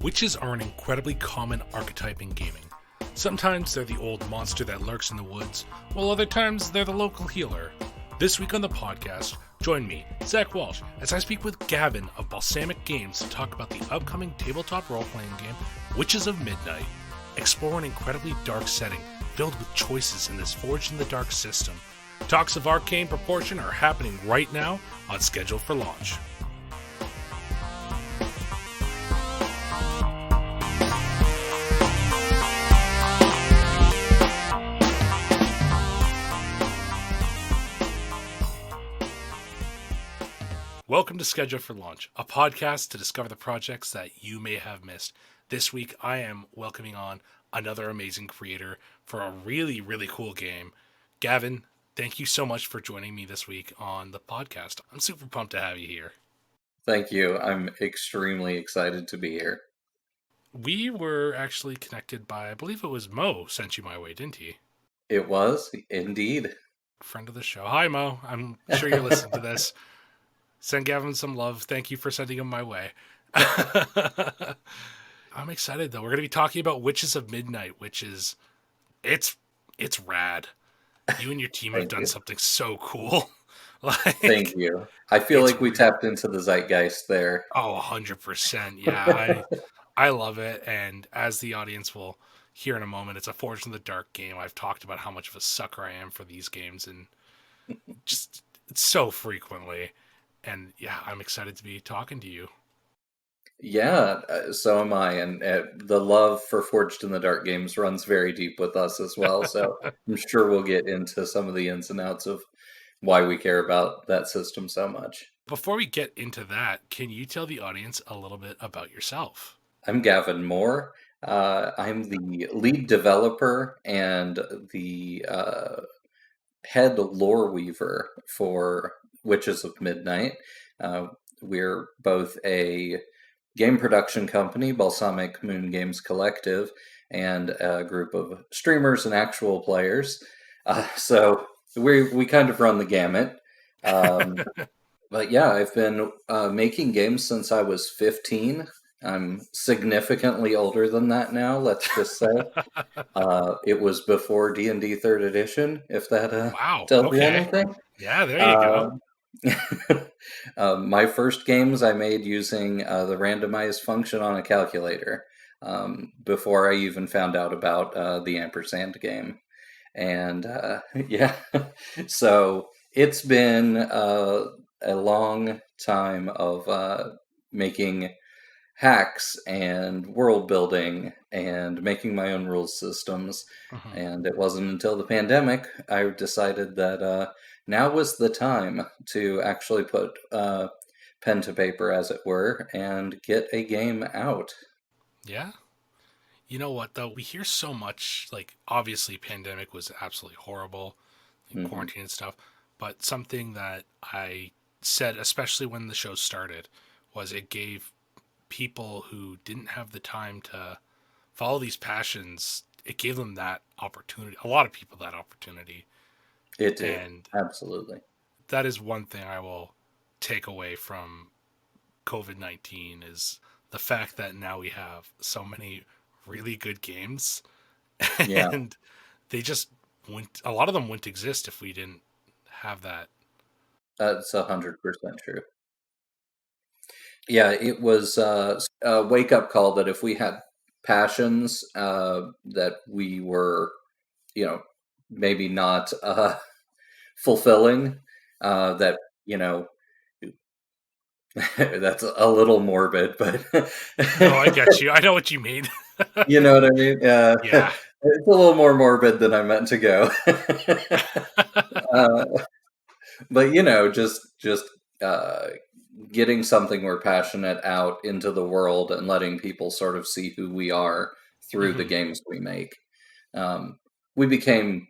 Witches are an incredibly common archetype in gaming. Sometimes they're the old monster that lurks in the woods, while other times they're the local healer. This week on the podcast, join me, Zach Walsh, as I speak with Gavin of Balsamic Games to talk about the upcoming tabletop role-playing game, Witches of Midnight. Explore an incredibly dark setting, filled with choices in this Forged in the Dark system. Talks of arcane proportion are happening right now on schedule for launch. Welcome to Schedule for Launch, a podcast to discover the projects that you may have missed. This week, I am welcoming on another amazing creator for a really, really cool game. Gavin, thank you so much for joining me this week on the podcast. I'm super pumped to have you here. Thank you. I'm extremely excited to be here. We were actually connected by, I believe it was Mo sent you my way, didn't he? It was, indeed. Friend of the show. Hi, Mo. I'm sure you're listening to this. Send Gavin some love. Thank you for sending him my way. I'm excited, though. We're going to be talking about Witches of Midnight, which is... It's rad. You and your team have done something so cool. Thank you. I feel like we tapped into the zeitgeist there. Oh, 100%. Yeah, I love it. And as the audience will hear in a moment, it's a Forged in the Dark game. I've talked about how much of a sucker I am for these games, and just so frequently. And yeah, I'm excited to be talking to you. Yeah, so am I. And the love for Forged in the Dark games runs very deep with us as well. So I'm sure we'll get into some of the ins and outs of why we care about that system so much. Before we get into that, can you tell the audience a little bit about yourself? I'm Gavin Moore. I'm the lead developer and the head lore weaver for Witches of Midnight. We're both a game production company, Balsamic Games Collective, and a group of streamers and actual players. So we kind of run the gamut. But yeah, I've been making games since I was 15. I'm significantly older than that now, let's just say. It was before D&D 3rd edition, if that tells you anything. Yeah, there you go. My first games I made using the randomized function on a calculator before I even found out about the ampersand game. And yeah, so it's been a long time of making hacks and world building and making my own rules systems. And it wasn't until the pandemic I decided that now was the time to actually put pen to paper, as it were, and get a game out. Yeah. You know what, though? We hear so much, like, obviously pandemic was absolutely horrible, like, quarantine and stuff, but something that I said, especially when the show started, was it gave people who didn't have the time to follow these passions, it gave them that opportunity, a lot of people that opportunity. It did, and absolutely. That is one thing I will take away from COVID-19 is the fact that now we have so many really good games, and they just wouldn't, a lot of them wouldn't exist if we didn't have that. That's 100% true. Yeah, it was a wake-up call that if we had passions that we were, maybe not fulfilling, that, that's a little morbid, but... No, I get you. I know what you mean. You know what I mean? Yeah. It's a little more morbid than I meant to go. But, just getting something we're passionate out into the world and letting people sort of see who we are through the games we make. We became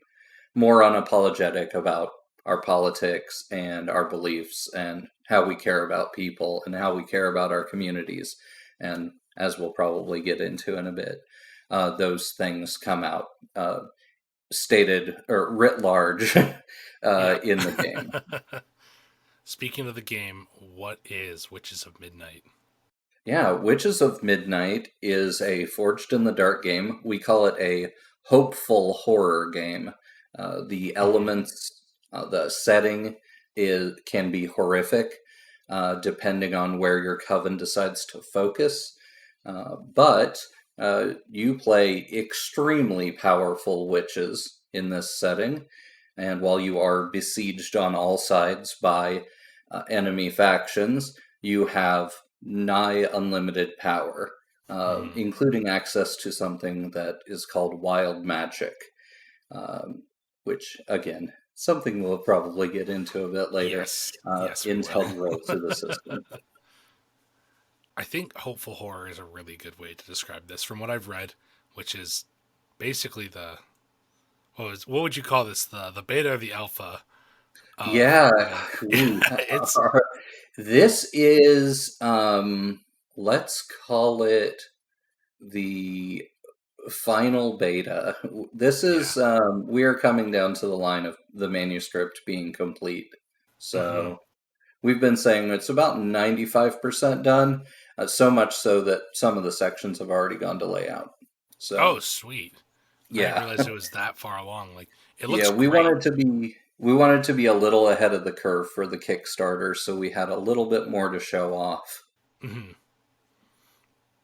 more unapologetic about our politics and our beliefs and how we care about people and how we care about our communities. And as we'll probably get into in a bit, those things come out stated or writ large in the game. Speaking of the game, what is Witches of Midnight? Yeah, Witches of Midnight is a Forged in the Dark game. We call it a hopeful horror game. The Hmm. elements, the setting can be horrific, depending on where your coven decides to focus. But you play extremely powerful witches in this setting, and while you are besieged on all sides by enemy factions, you have nigh unlimited power, Hmm. including access to something that is called wild magic, um, which, again, something we'll probably get into a bit later, Yes, yes, we will. integral to the system. I think hopeful horror is a really good way to describe this from what I've read, which is basically the what would you call this, the beta or the alpha of Yeah, when ooh, it's this is, let's call it the final beta. This yeah. is we are coming down to the line of the manuscript being complete. Hmm. So we've been saying it's about 95% done, so much so that some of the sections have already gone to layout. Oh, So sweet. I didn't yeah, realize it was that far along. Like, it yeah, looks great. we wanted to be a little ahead of the curve for the Kickstarter, so we had a little bit more to show off. Hmm.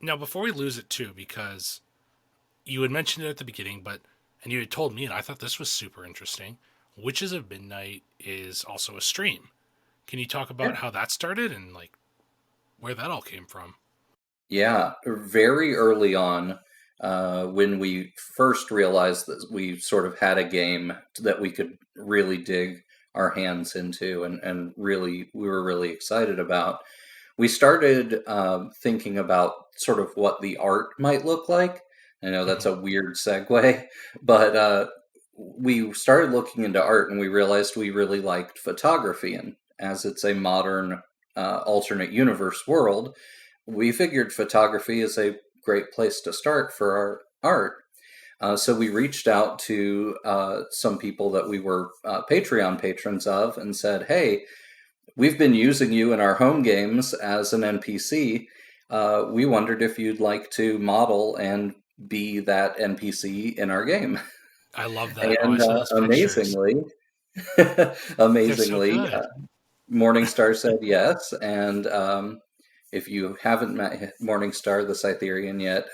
Now, before we lose it too, because you had mentioned it at the beginning, but and you had told me, and I thought this was super interesting. Witches of Midnight is also a stream. Can you talk about Yeah. how that started and like where that all came from? Yeah, very early on, when we first realized that we sort of had a game that we could really dig our hands into and really we were really excited about, we started thinking about sort of what the art might look like. I know that's Hmm. a weird segue, but we started looking into art and we realized we really liked photography. And as it's a modern alternate universe world, we figured photography is a great place to start for our art. So we reached out to some people that we were Patreon patrons of and said, hey, we've been using you in our home games as an NPC. We wondered if you'd like to model and be that NPC in our game. I love that. Oh, I And saw those pictures. amazingly, They're so amazingly, good. Morningstar said yes. And if you haven't met Morningstar the Cytherian yet,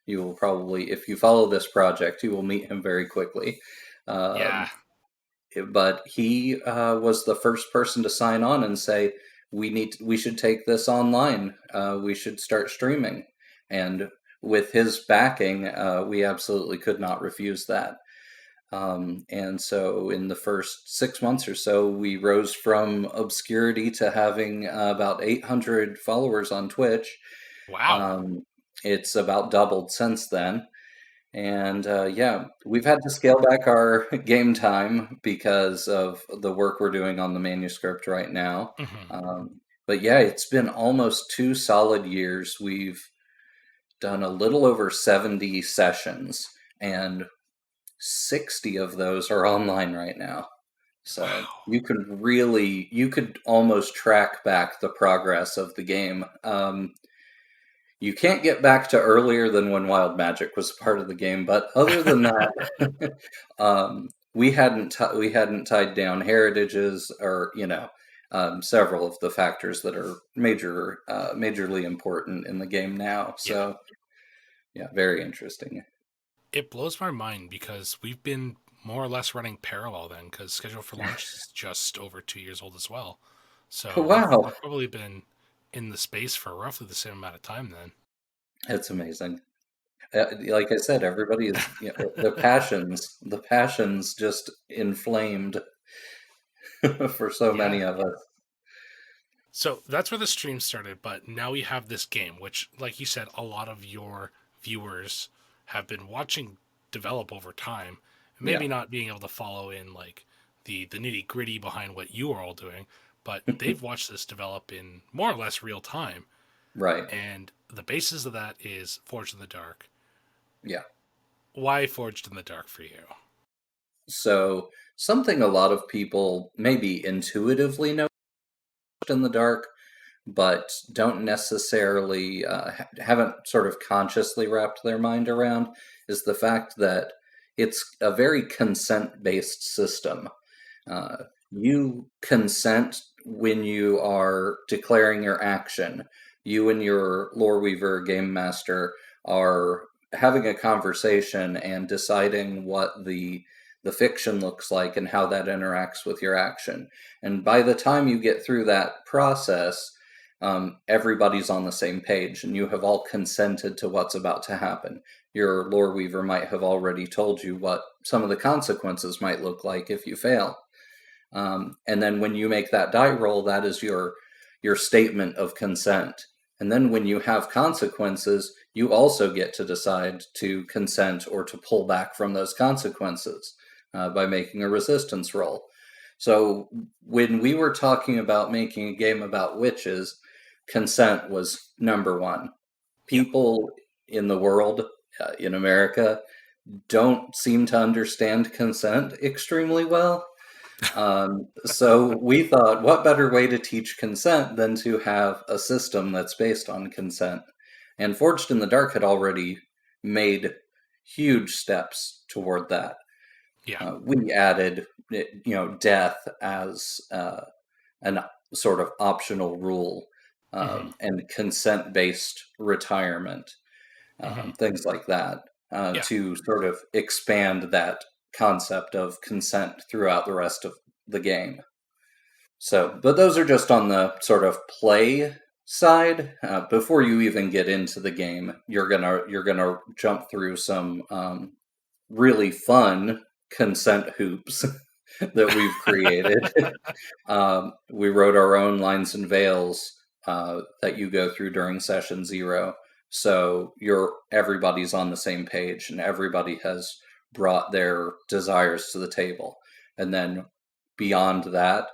you will probably, if you follow this project, you will meet him very quickly. Yeah. Um, but he was the first person to sign on and say we should take this online. We should start streaming, and with his backing, we absolutely could not refuse that. And so, in the first 6 months or so, we rose from obscurity to having about 800 followers on Twitch. Wow. Um, it's about doubled since then. And yeah, we've had to scale back our game time because of the work we're doing on the manuscript right now. Hmm. But yeah, it's been almost 2 solid years. We've done a little over 70 sessions, and 60 of those are online right now. So Wow. you could almost track back the progress of the game. You can't get back to earlier than when Wild Magic was part of the game, but other than that, we hadn't tied down heritages or several of the factors that are majorly important in the game now. Yeah. So yeah, very interesting. It blows my mind because we've been more or less running parallel then because Schedule for Launch is just over 2 years old as well. So Wow, we've probably been in the space for roughly the same amount of time then. it's amazing. Like I said, everybody is the passions just inflamed for so Yeah. many of us. So that's where the stream started, but now we have this game, which, like you said, a lot of your viewers have been watching develop over time. Yeah, Maybe not being able to follow in like the nitty gritty behind what you are all doing, but they've watched this develop in more or less real time. right. And the basis of that is Forged in the Dark. Yeah. Why Forged in the Dark for you? So something a lot of people maybe intuitively know in the dark, but don't necessarily haven't sort of consciously wrapped their mind around is the fact that it's a very consent-based system. Uh, you consent when you are declaring your action. You and your lore weaver game master are having a conversation and deciding what the fiction looks like and how that interacts with your action. And by the time you get through that process, everybody's on the same page and you have all consented to what's about to happen. Your lore weaver might have already told you what some of the consequences might look like if you fail. And then when you make that die roll, that is your statement of consent. And then when you have consequences, you also get to decide to consent or to pull back from those consequences by making a resistance roll. So when we were talking about making a game about witches, consent was number one. Yep. People in the world, in America, don't seem to understand consent extremely well. So we thought, what better way to teach consent than to have a system that's based on consent? And Forged in the Dark had already made huge steps toward that. Yeah. We added, death as an sort of optional rule, Hmm. and consent-based retirement, Hmm. things like that, Yeah. to sort of expand that concept of consent throughout the rest of the game. So, but those are just on the sort of play side. Before you even get into the game, you're gonna jump through some really fun consent hoops that we've created. We wrote our own lines and veils that you go through during session 0. So everybody's on the same page and everybody has brought their desires to the table. And then beyond that,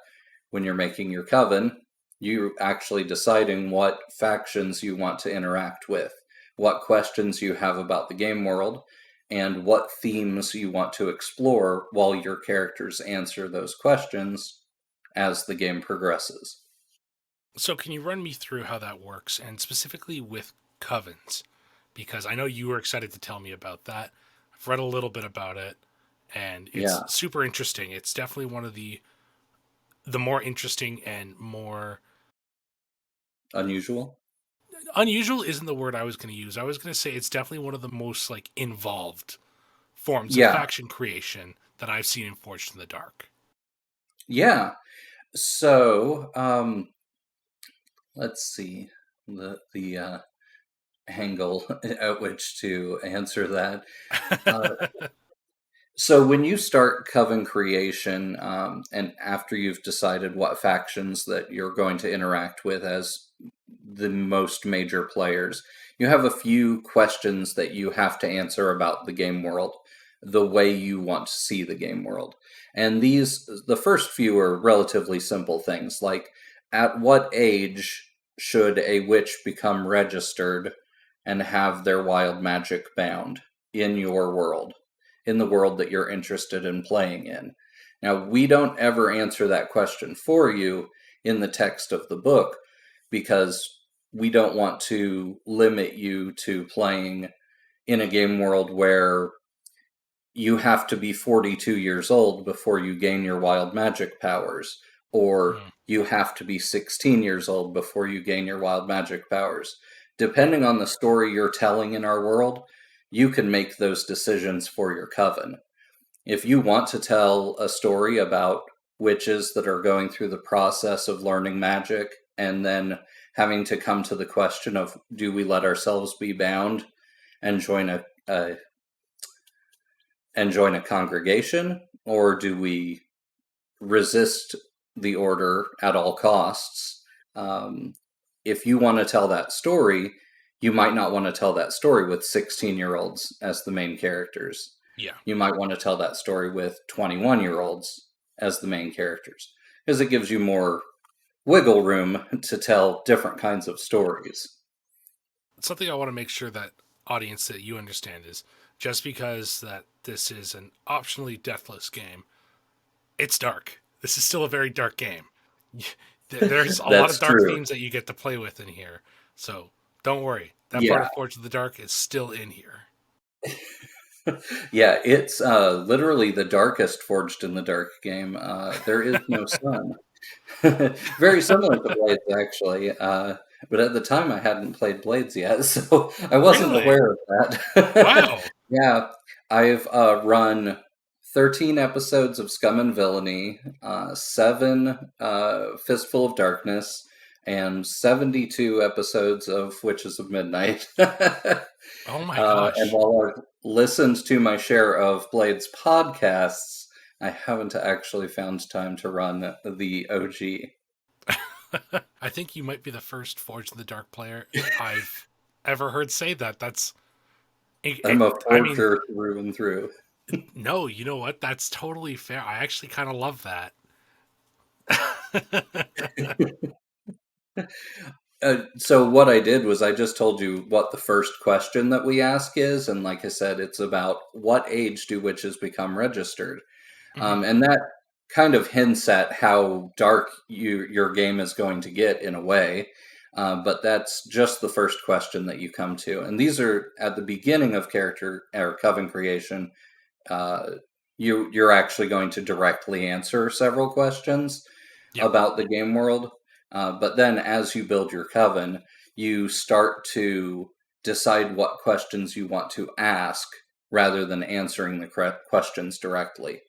when you're making your coven, you're actually deciding what factions you want to interact with, what questions you have about the game world, and what themes you want to explore while your characters answer those questions as the game progresses. So, can you run me through how that works, and specifically with covens? Because I know you were excited to tell me about that. I've read a little bit about it, and it's Yeah, super interesting. It's definitely one of the more interesting and more unusual. unusual isn't the word I was going to use. I was going to say it's definitely one of the most like involved forms of Yeah, faction creation that I've seen in Forged in the Dark. yeah. So, let's see the angle at which to answer that. Uh, So when you start coven creation, and after you've decided what factions that you're going to interact with as the most major players, you have a few questions that you have to answer about the game world, the way you want to see the game world. And the first few are relatively simple things, like at what age should a witch become registered and have their wild magic bound in your world? In the world that you're interested in playing in. Now, we don't ever answer that question for you in the text of the book because we don't want to limit you to playing in a game world where you have to be 42 years old before you gain your wild magic powers, or Mm. you have to be 16 years old before you gain your wild magic powers. Depending on the story you're telling in our world, you can make those decisions for your coven. If you want to tell a story about witches that are going through the process of learning magic and then having to come to the question of do we let ourselves be bound and join a congregation, or do we resist the order at all costs? Um, if you want to tell that story, you might not want to tell that story with 16-year-olds as the main characters. Yeah. You might want to tell that story with 21-year-olds as the main characters, because it gives you more wiggle room to tell different kinds of stories. Something I want to make sure that audience that you understand is just because that this is an optionally deathless game, it's dark. This is still a very dark game. There's a lot of That's dark true. themes that you get to play with in here. So don't worry. That part Yeah. of Forge of the Dark is still in here. Yeah, it's literally the darkest Forged in the Dark game. There is no sun. Very similar to Blades, actually. But at the time, I hadn't played Blades yet, so I wasn't Really? aware of that. Wow. Yeah, I've run 13 episodes of Scum and Villainy, 7 Fistful of Darkness, and 72 episodes of Witches of Midnight. Oh my And gosh. while I've listened to my share of Blades podcasts, I haven't actually found time to run the OG. I think you might be the first Forge in the Dark player I've ever heard say that. I'm a I mean, forger through and through. no, you know what? That's totally fair. I actually kind of love that. So what I did was I just told you what the first question that we ask is, and like I said, it's about what age do witches become registered, Mhm. and that kind of hints at how dark your game is going to get in a way. But that's just the first question that you come to, and these are at the beginning of character or coven creation. Uh, you're actually going to directly answer several questions Yep. about the game world. But then as you build your coven, you start to decide what questions you want to ask rather than answering the correct questions directly.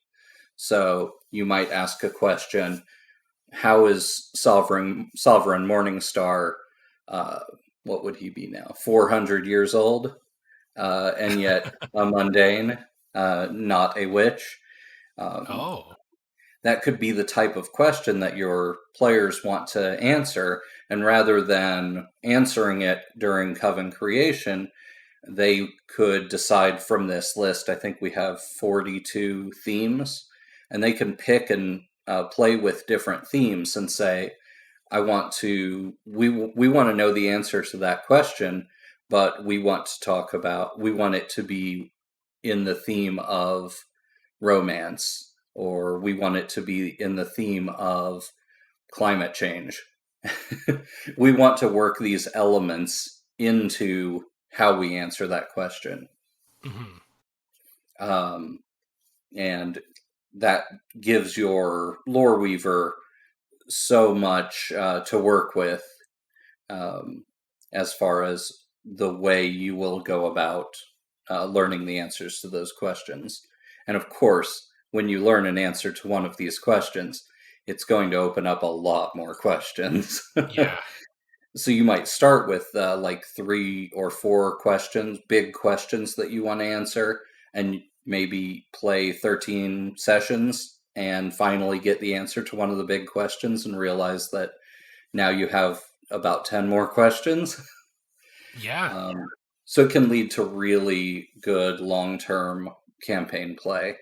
So you might ask a question: how is Sovereign Morningstar? Uh, what would he be now? 400 years old, and yet a mundane, not a witch. Um, Oh. that could be the type of question that your players want to answer. And rather than answering it during coven creation, they could decide from this list. I think we have 42 themes, and they can pick and play with different themes and say, I want to, we want to know the answer to that question, but we want to talk about, we want it to be in the theme of romance, or we want it to be in the theme of climate change. We want to work these elements into how we answer that question. Hmm. Um, and that gives your lore weaver so much to work with, um, as far as the way you will go about learning the answers to those questions. And of course, when you learn an answer to one of these questions, it's going to open up a lot more questions. Yeah. So you might start with like 3 or 4 questions, big questions that you want to answer, and maybe play 13 sessions and finally get the answer to one of the big questions and realize that now you have about 10 more questions. Yeah. Um, so it can lead to really good long-term campaign play.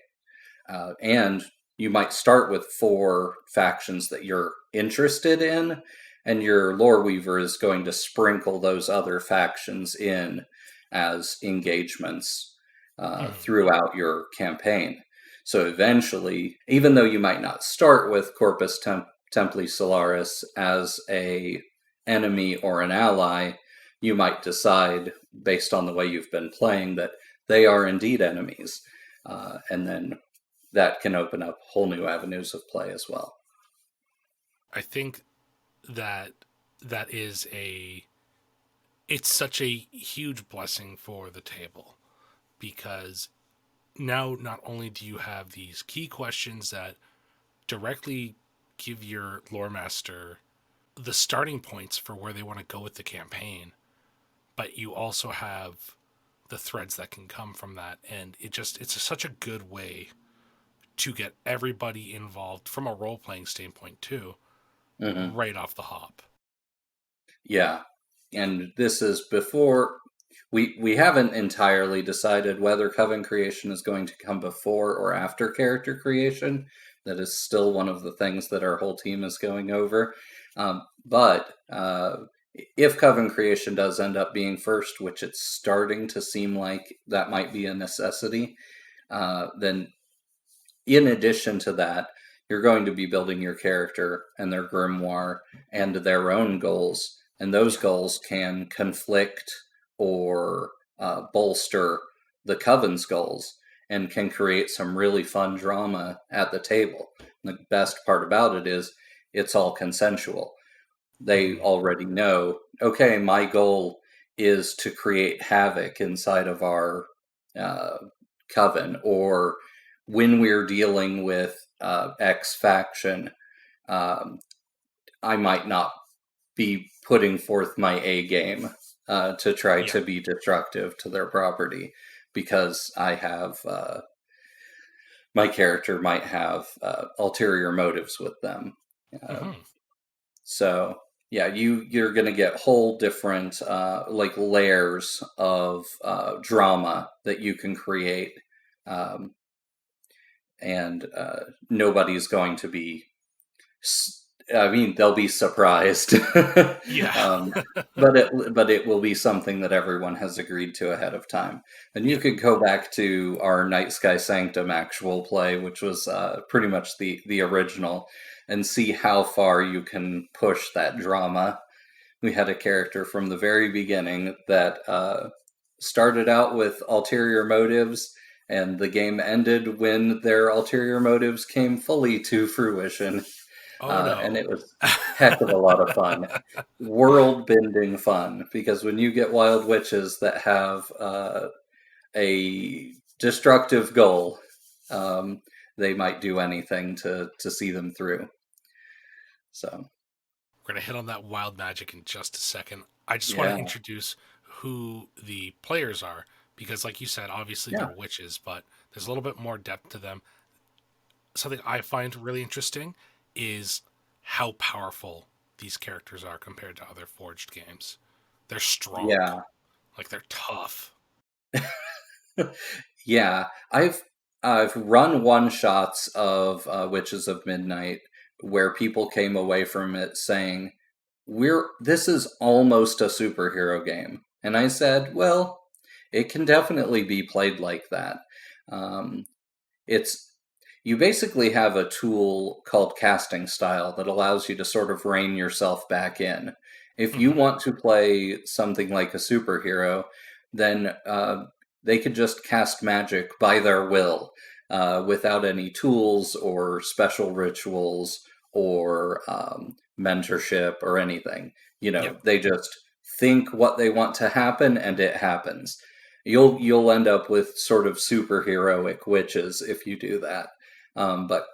And you might start with 4 factions that you're interested in, and your lore weaver is going to sprinkle those other factions in as engagements Mhm. throughout your campaign. So eventually, even though you might not start with Templi Solaris as a enemy or an ally, you might decide, based on the way you've been playing, that they are indeed enemies. And then that can open up whole new avenues of play as well. I think that that is a it's such a huge blessing for the table because now not only do you have these key questions that directly give your lore master the starting points for where they want to go with the campaign, but you also have the threads that can come from that, and it's such a good way to get everybody involved from a role playing standpoint too, Hmm. right off the hop. Yeah, and this is before we haven't entirely decided whether coven creation is going to come before or after character creation. That is still one of the things that our whole team is going over. But if coven creation does end up being first, which it's starting to seem like that might be a necessity, then in addition to that, you're going to be building your character and their grimoire and their own goals, and those Yeah. goals can conflict or bolster the Coven's goals and can create some really fun drama at the table. The best part about it is it's all consensual. They Mhm. already know, okay, my goal is to create havoc inside of our uh, Coven, or when we're dealing with X faction, um, I might not be putting forth my A game to try Yeah. to be destructive to their property because I have my character might have ulterior motives with them. Uh, Mhm. so yeah, you're gonna get whole different like layers of drama that you can create, um, and nobody's going to be I mean, they'll be surprised, Yeah. um, but it will be something that everyone has agreed to ahead of time. And you Yeah. could go back to our Night Sky Sanctum actual play, which was pretty much the original, and see how far you can push that drama. We had a character from the very beginning that started out with ulterior motives, and the game ended when their ulterior motives came fully to fruition. Oh And no. it was heck of a lot of fun, world bending fun. Because when you get wild witches that have a destructive goal, um, they might do anything to see them through. So We're going to hit on that wild magic in just a second. I just want to yeah, introduce who the players are because, like you said, obviously they're yeah, witches, but there's a little bit more depth to them. Something I find really interesting is how powerful these characters are compared to other Forged games. They're strong, yeah. like they're tough. Yeah, I've run one shots of Witches of Midnight where people came away from it saying, "We're this is almost a superhero game," and I said, "Well, it can definitely be played like that. Um, it's you basically have a tool called casting style that allows you to sort of rein yourself back in. If you Hmm. want to play something like a superhero, then they could just cast magic by their will without any tools or special rituals or mentorship or anything. You Yep. know, they just think what they want to happen and it happens. You'll end up with sort of superheroic witches if you do that. But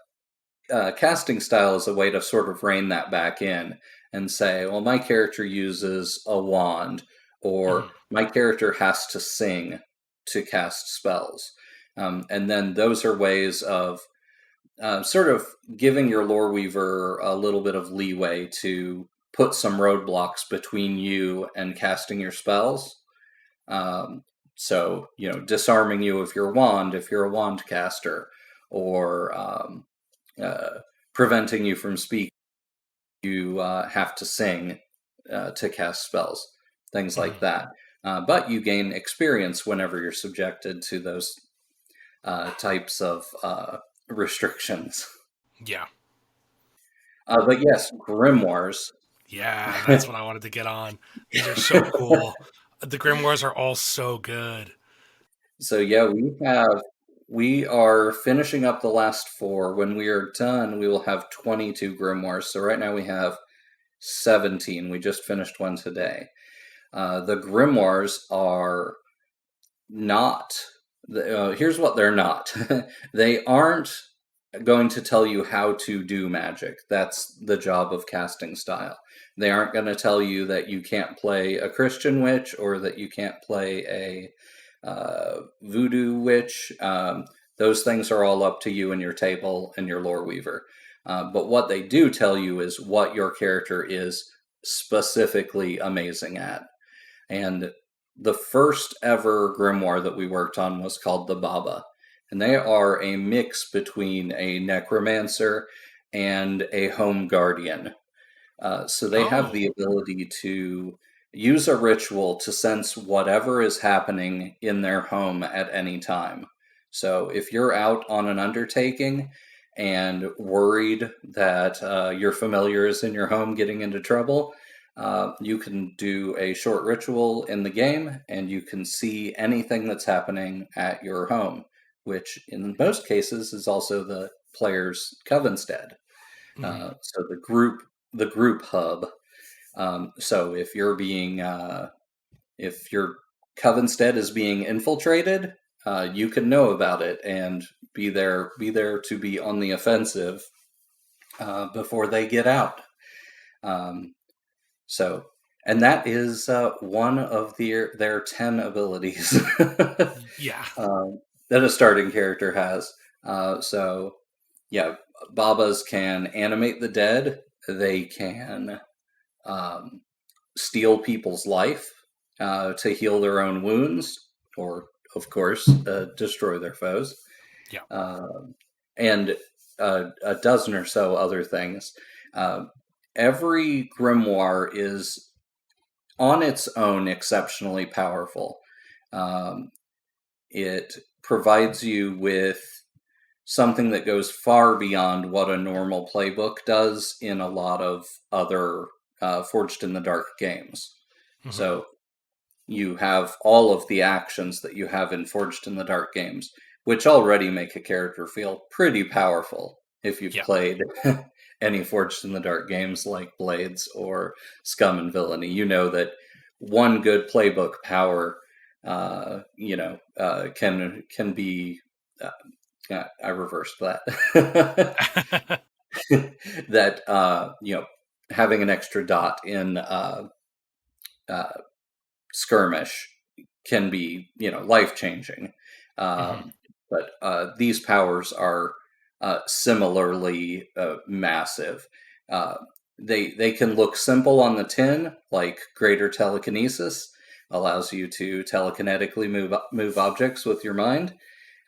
casting style is a way to sort of rein that back in and say, well, my character uses a wand, or Hmm. my character has to sing to cast spells. And then those are ways of sort of giving your lore weaver a little bit of leeway to put some roadblocks between you and casting your spells. Um, so, you know, disarming you of your wand if you're a wand caster, or uh, preventing you from speaking. You have to sing to cast spells, things like Hmm. that. But you gain experience whenever you're subjected to those types of restrictions. Yeah. But yes, grimoires. Yeah, that's what I wanted to get on. These are so cool. The grimoires are all so good. So yeah, we are finishing up the last four. When we are done, we will have 22 grimoires. So right now we have 17. We just finished one today. The grimoires are not. Here's what they're not. They aren't going to tell you how to do magic. That's the job of casting style. They aren't going to tell you that you can't play a Christian witch or that you can't play a voodoo witch. Those things are all up to you and your table and your lore weaver. But what they do tell you is what your character is specifically amazing at. And the first ever grimoire that we worked on was called the Baba. And they are a mix between a necromancer and a home guardian. So they have Oh, the ability to use a ritual to sense whatever is happening in their home at any time. So if you're out on an undertaking and worried that your familiar is in your home getting into trouble, you can do a short ritual in the game and you can see anything that's happening at your home, which in most cases is also the player's Coven stead. So the group hub. So if you're being if your Coven stead is being infiltrated, you can know about it and be there to be on the offensive before they get out. So, and that is one of their 10 abilities Yeah. that a starting character has. So, yeah, Babas can animate the dead. They can steal people's life to heal their own wounds, or, of course, destroy their foes. Yeah. And a dozen or so other things. Every grimoire is on its own exceptionally powerful. It provides you with something that goes far beyond what a normal playbook does in a lot of other Forged in the Dark games. Mm-hmm. So you have all of the actions that you have in Forged in the Dark games, which already make a character feel pretty powerful if you've played any Forged in the Dark games like Blades or Scum and Villainy. You know that one good playbook power, can be. I reversed that. That having an extra dot in skirmish can be life changing. But these powers are similarly massive. They can look simple on the tin, like greater telekinesis allows you to telekinetically move objects with your mind.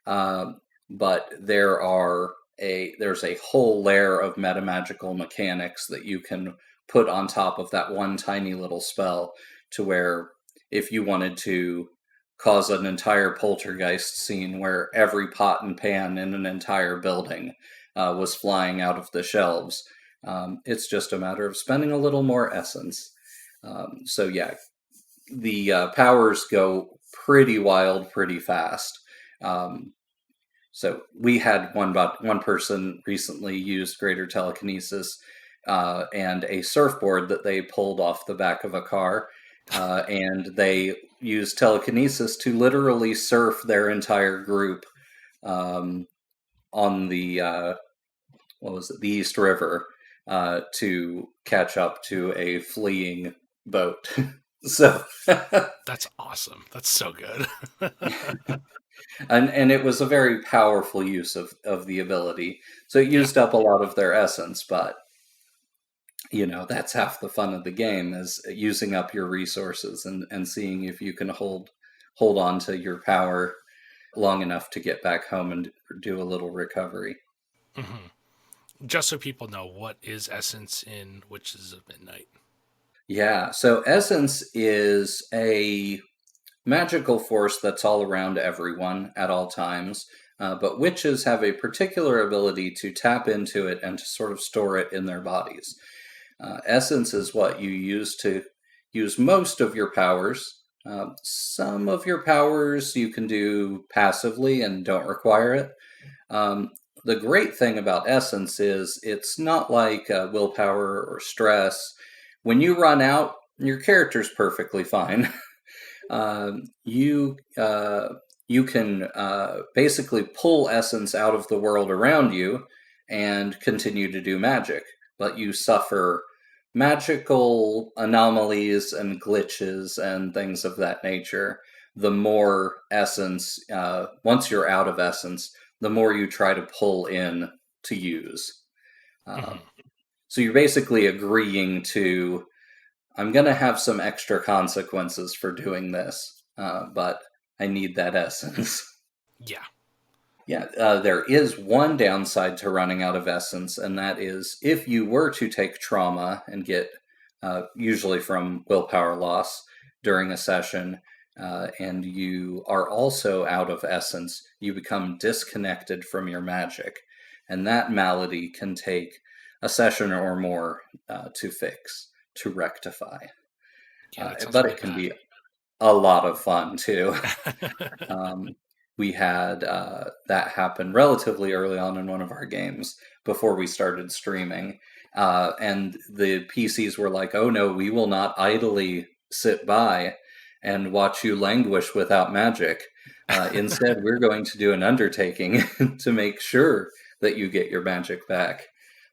But there's a whole layer of metamagical mechanics that you can put on top of that one tiny little spell, to where if you wanted to cause an entire poltergeist scene where every pot and pan in an entire building was flying out of the shelves, it's just a matter of spending a little more essence. So yeah, the powers go pretty wild pretty fast. So we had one person recently use greater telekinesis and a surfboard that they pulled off the back of a car, and they used telekinesis to literally surf their entire group on the the East River to catch up to a fleeing boat. So That's awesome. That's so good. and it was a very powerful use of the ability. So it used up a lot of their essence, but that's half the fun of the game, is using up your resources and seeing if you can hold on to your power long enough to get back home and do a little recovery. Mm-hmm. Just so people know, what is essence in Witches of Midnight? Yeah, so essence is a magical force that's all around everyone at all times, but witches have a particular ability to tap into it and to sort of store it in their bodies. Essence is what you use to use most of your powers. Some of your powers you can do passively and don't require it. The great thing about essence is it's not like willpower or stress. When you run out, your character's perfectly fine. You can basically pull essence out of the world around you and continue to do magic, but you suffer magical anomalies and glitches and things of that nature. The more essence, once you're out of essence, the more you try to pull in to use. So you're basically agreeing to, I'm going to have some extra consequences for doing this, but I need that essence. Yeah. Yeah, there is one downside to running out of essence, and that is if you were to take trauma and get, usually from willpower loss during a session, and you are also out of essence, you become disconnected from your magic. and that malady can take a session or more to fix, to rectify. Yeah, that sounds But really it can bad. be a lot of fun too. We had that happen relatively early on in one of our games before we started streaming. And the PCs were like, oh no, we will not idly sit by and watch you languish without magic. Instead, we're going to do an undertaking to make sure that you get your magic back.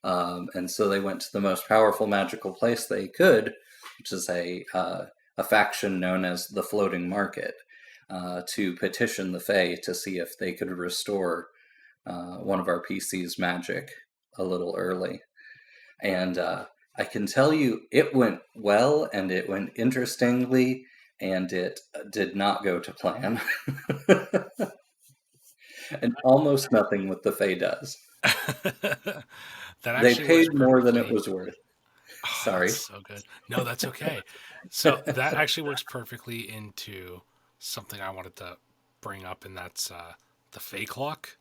And so they went to the most powerful magical place they could, which is a faction known as the Floating Market, to petition the Fae to see if they could restore one of our PC's magic a little early. And I can tell you it went well and it went interestingly, and it did not go to plan. And almost nothing with the Fae does. That They actually works paid more than it perfectly. was worth. Oh, that's Sorry. so good. No, that's okay. So that actually works perfectly into something I wanted to bring up, and that's the fake clock.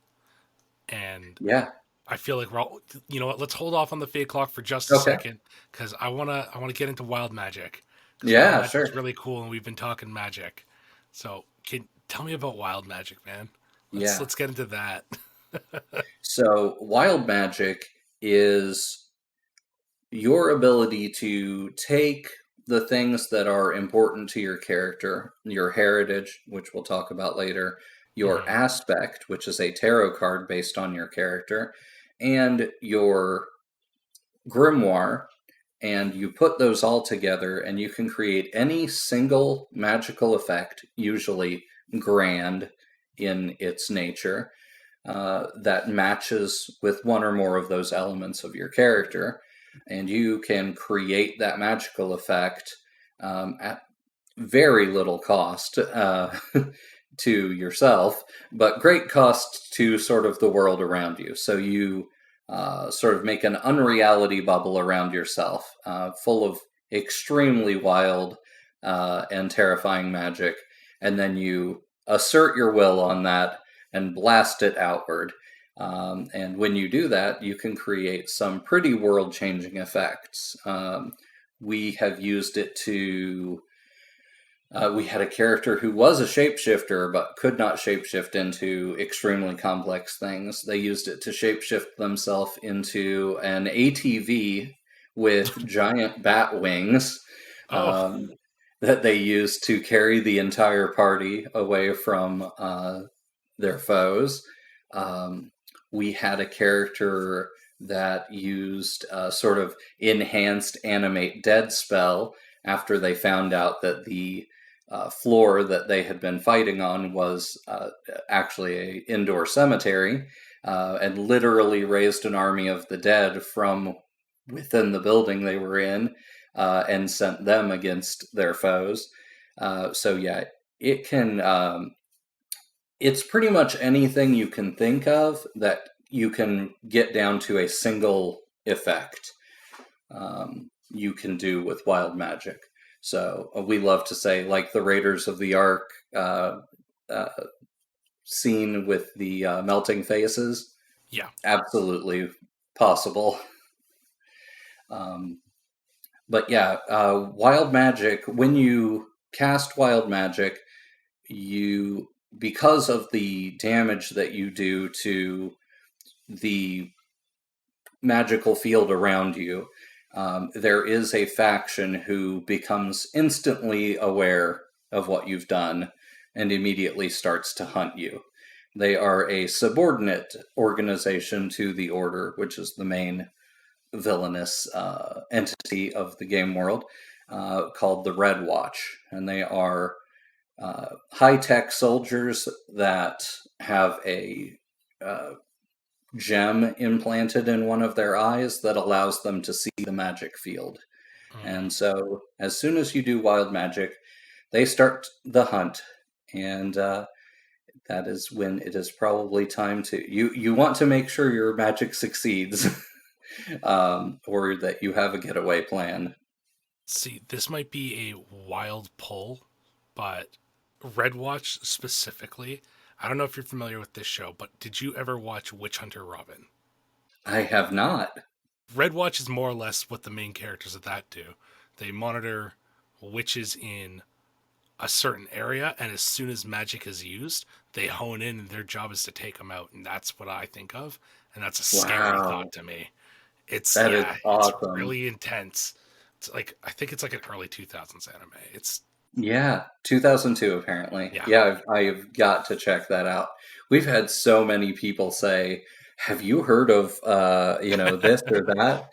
And Yeah. I feel like we're all, you know what? Let's hold off on the fake clock for just a Okay. second because I wanna get into wild magic because wild Yeah, magic sure. is really cool, and we've been talking magic. So, can tell me about wild magic, man. Let's Yeah. let's get into that. So, wild magic is your ability to take the things that are important to your character, your heritage, which we'll talk about later, your Hmm. aspect, which is a tarot card based on your character, and your grimoire, and you put those all together, and you can create any single magical effect, usually grand in its nature, that matches with one or more of those elements of your character. And you can create that magical effect at very little cost to yourself, but great cost to sort of the world around you. So you sort of make an unreality bubble around yourself, full of extremely wild and terrifying magic, and then you assert your will on that and blast it outward. And when you do that, you can create some pretty world changing effects. We have used it to. We had a character who was a shapeshifter but could not shapeshift into extremely complex things. They used it to shapeshift themselves into an ATV with giant bat wings Oh, um, that they used to carry the entire party away from their foes. Um, we had a character that used a sort of enhanced animate dead spell after they found out that the floor that they had been fighting on was actually a indoor cemetery, and literally raised an army of the dead from within the building they were in, and sent them against their foes. So yeah, it can. It's pretty much anything you can think of that you can get down to a single effect. You can do with wild magic. So we love to say, like the Raiders of the Ark uh, scene with the melting faces, yeah. absolutely possible. Um, but yeah, wild magic, when you cast wild magic, you, because of the damage that you do to the magical field around you, there is a faction who becomes instantly aware of what you've done and immediately starts to hunt you. They are a subordinate organization to the Order, which is the main villainous entity of the game world, called the Red Watch. And they are high tech soldiers that have a gem implanted in one of their eyes that allows them to see the magic field. Mm. And so, as soon as you do wild magic, they start the hunt, and that is when it is probably time to you want to make sure your magic succeeds, or that you have a getaway plan. See, this might be a wild pull, but Red Watch specifically. I don't know if you're familiar with this show, but did you ever watch Witch Hunter Robin? I have not. Red Watch is more or less what the main characters of that do. They monitor witches in a certain area, and as soon as magic is used, they hone in, and their job is to take them out. And that's what I think of, and that's a scary Wow, thought to me. It's that is it's awesome. really intense. It's like I think it's like an early 2000s anime. It's Yeah, 2002 apparently. yeah. Yeah, I've got to check that out. We've had so many people say, "Have you heard of this or that?"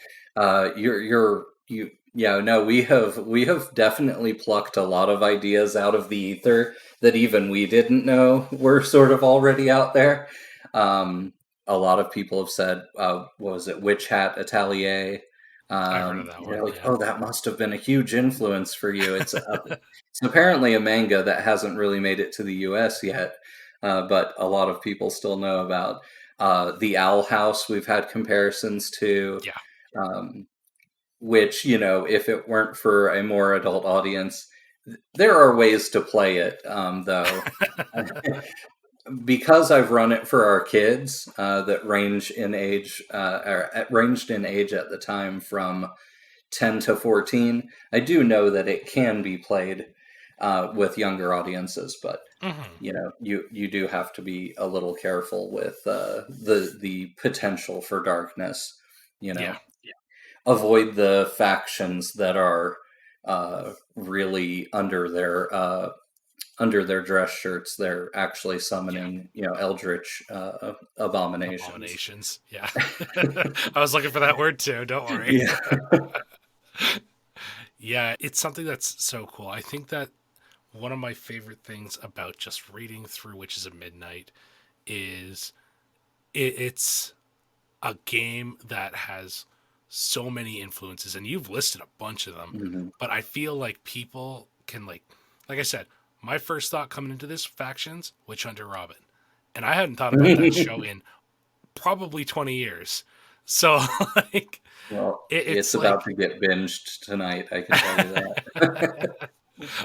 Yeah, no, we have definitely plucked a lot of ideas out of the ether that even we didn't know were sort of already out there. Um, a lot of people have said, what was it, Witch Hat Atelier? I've heard of that They're one. like, Yeah, "Oh, that must have been a huge influence for you." It's apparently a manga that hasn't really made it to the US yet, but a lot of people still know about. The Owl House, we've had comparisons to, yeah. um, which, if it weren't for a more adult audience, there are ways to play it, though. Because I've run it for our kids that ranged in age at the time from 10 to 14. I do know that it can be played with younger audiences, but Hmm. you do have to be a little careful with the potential for darkness. You Yeah, know, avoid the factions that are really under their dress shirts. They're actually yeah. summoning eldritch abominations. Abominations. Yeah. I was looking for that word too. Don't worry. Yeah. Yeah, it's something that's so cool. I think that one of my favorite things about just reading through Witches of Midnight is it's a game that has so many influences, and you've listed a bunch of them. Mhm. But I feel like people can like I said, my first thought coming into this factions, Witch Hunter Robin, and I hadn't thought about that show in probably 20 years. So like Well, it's it's about like to get binged tonight, I can tell you that.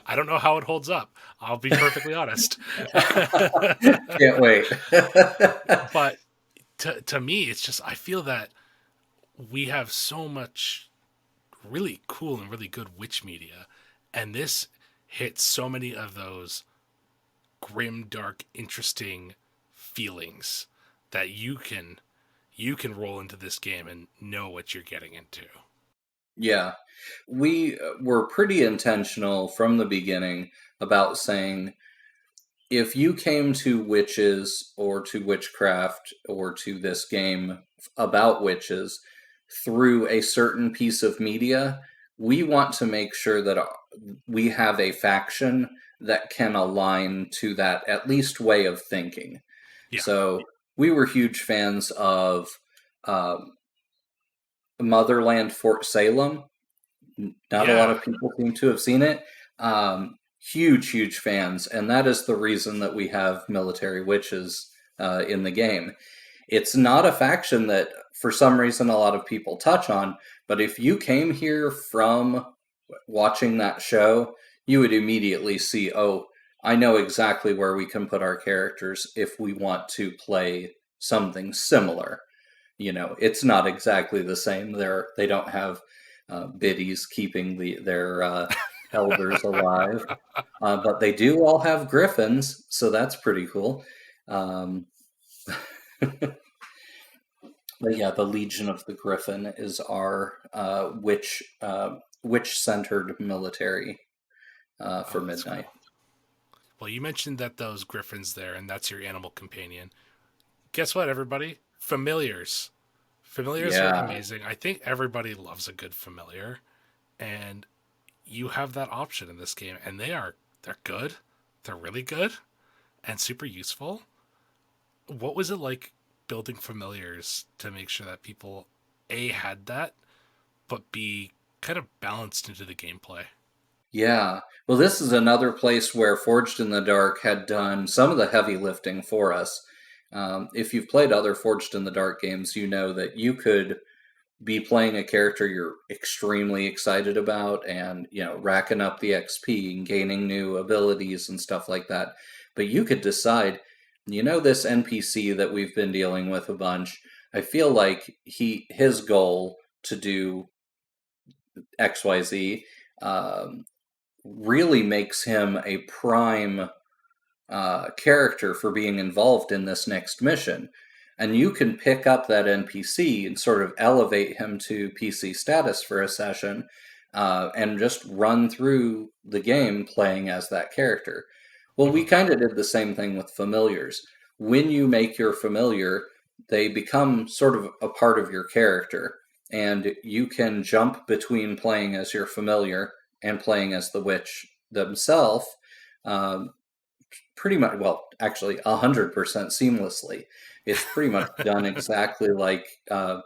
I don't know how it holds up. I'll be perfectly honest. Can't wait. But to me, it's just I feel that we have so much really cool and really good witch media, and this hits so many of those grim, dark, interesting feelings that you can roll into this game and know what you're getting into. Yeah. We were pretty intentional from the beginning about saying if you came to witches or to witchcraft or to this game about witches through a certain piece of media, we want to make sure that we have a faction that can align to that at least way of thinking. Yeah, So we were huge fans of um, Motherland Fort Salem. Not a lot yeah, of people seem to have seen it. Huge, huge fans, and that is the reason that we have military witches in the game. It's not a faction that, for some reason, a lot of people touch on, but if you came here from watching that show, you would immediately see, oh, I know exactly where we can put our characters if we want to play something similar. It's not exactly the same. They don't have biddies keeping their elders alive, but they do all have griffins, so that's pretty cool. Um, but yeah, the Legion of the Griffin is our witch centered military for oh, that's Midnight. cool. Well, you mentioned that those griffins there, and that's your animal companion. Guess what, everybody? Familiars. Familiars are Yeah, amazing. I think everybody loves a good familiar, and you have that option in this game, and they're good. They're really good and super useful. What was it like building familiars to make sure that people A had that, but B kind of balanced into the gameplay? yeah. Well, this is another place where Forged in the Dark had done some of the heavy lifting for us. If you've played other Forged in the Dark games, you know that you could be playing a character you're extremely excited about and racking up the XP and gaining new abilities and stuff like that, but you could decide, this NPC that we've been dealing with a bunch, I feel like his goal to do XYZ really makes him a prime character for being involved in this next mission. And you can pick up that NPC and sort of elevate him to PC status for a session and just run through the game playing as that character. Well, we Hmm. kind of did the same thing with familiars. When you make your familiar, they become sort of a part of your character, and you can jump between playing as your familiar and playing as the witch themselves um, pretty much, well, actually 100% seamlessly. It's pretty much done exactly like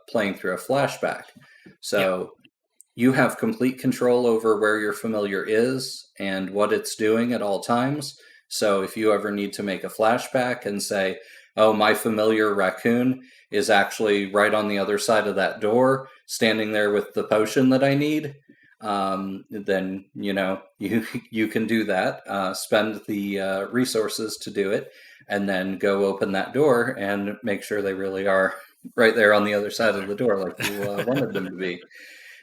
playing through a flashback. Yeah. So you have complete control over where your familiar is and what it's doing at all times. So if you ever need to make a flashback and say, oh, my familiar raccoon is actually right on the other side of that door, standing there with the potion that I need, then you can do that. Spend the resources to do it, and then go open that door and make sure they really are right there on the other side of the door, like you wanted them to be.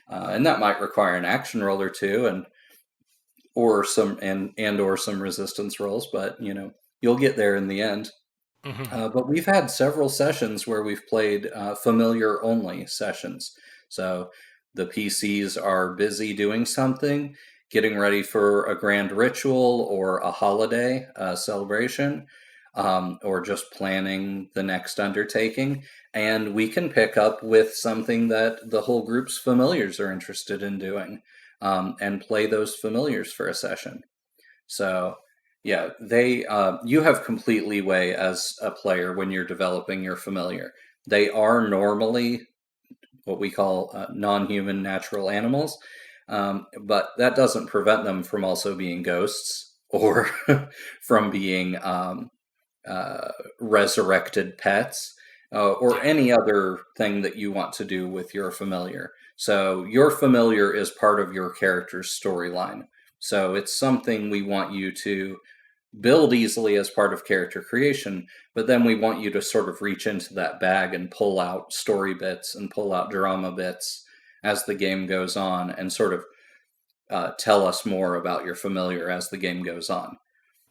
And that might require an action roll or two, and or some resistance rolls, but you'll get there in the end. Hmm. But we've had several sessions where we've played familiar only sessions. So the PCs are busy doing something, getting ready for a grand ritual or a holiday celebration, or just planning the next undertaking. And we can pick up with something that the whole group's familiars are interested in doing, and play those familiars for a session. So, yeah, they you have complete leeway as a player when you're developing your familiar. They are normally what we call non-human natural animals, but that doesn't prevent them from also being ghosts or from being resurrected pets. Or Yeah. any other thing that you want to do with your familiar. So, your familiar is part of your character's storyline. So, it's something we want you to build easily as part of character creation, but then we want you to sort of reach into that bag and pull out story bits and pull out drama bits as the game goes on, and sort of tell us more about your familiar as the game goes on.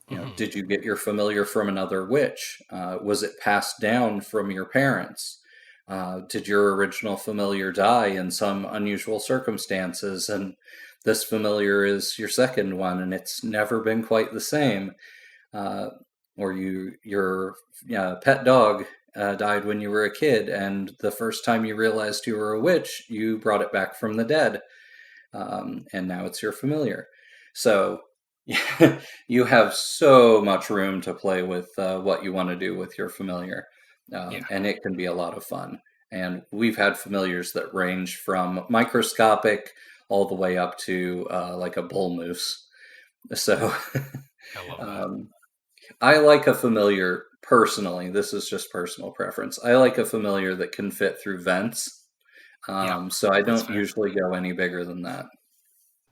Hmm. Did you get your familiar from another witch? Was it passed down from your parents? Did your original familiar die in some unusual circumstances, and this familiar is your second one, and it's never been quite the same? uh, or your pet dog died when you were a kid, and the first time you realized you were a witch, you brought it back from the dead, and now it's your familiar. So you have so much room to play with what you want to do with your familiar, Yeah. and it can be a lot of fun. And we've had familiars that range from microscopic all the way up to like a bull moose. So I love that. um, I like a familiar personally. This is just personal preference. I like a familiar that can fit through vents. Yeah. So I That's don't fair. usually go any bigger than that.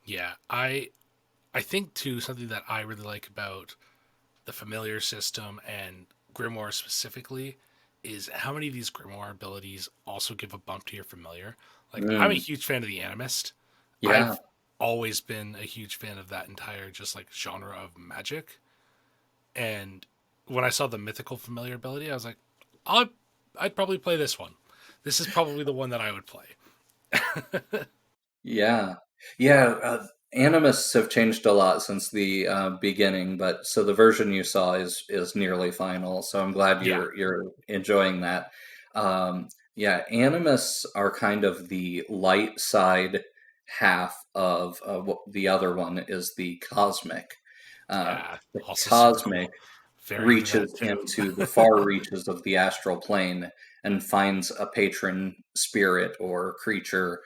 Yeah. I think too something that I really like about the familiar system and grimoire specifically is how many of these grimoire abilities also give a bump to your familiar. Like I'm a Mm, huge fan of the animist. yeah. I've always been a huge fan of that entire just like genre of magic. And when I saw the mythical familiar ability, I was like, I'll, I'd probably play this one. This is probably the one that I would play. Yeah. Yeah. Animists have changed a lot since the beginning, but so the version you saw is nearly final. So I'm glad Yeah, you're enjoying that. Yeah, animists are kind of the light side half of what the other one is, the cosmic. yeah, The also super cosmic cool. Very into that reaches too. into the far reaches of the astral plane and finds a patron spirit or creature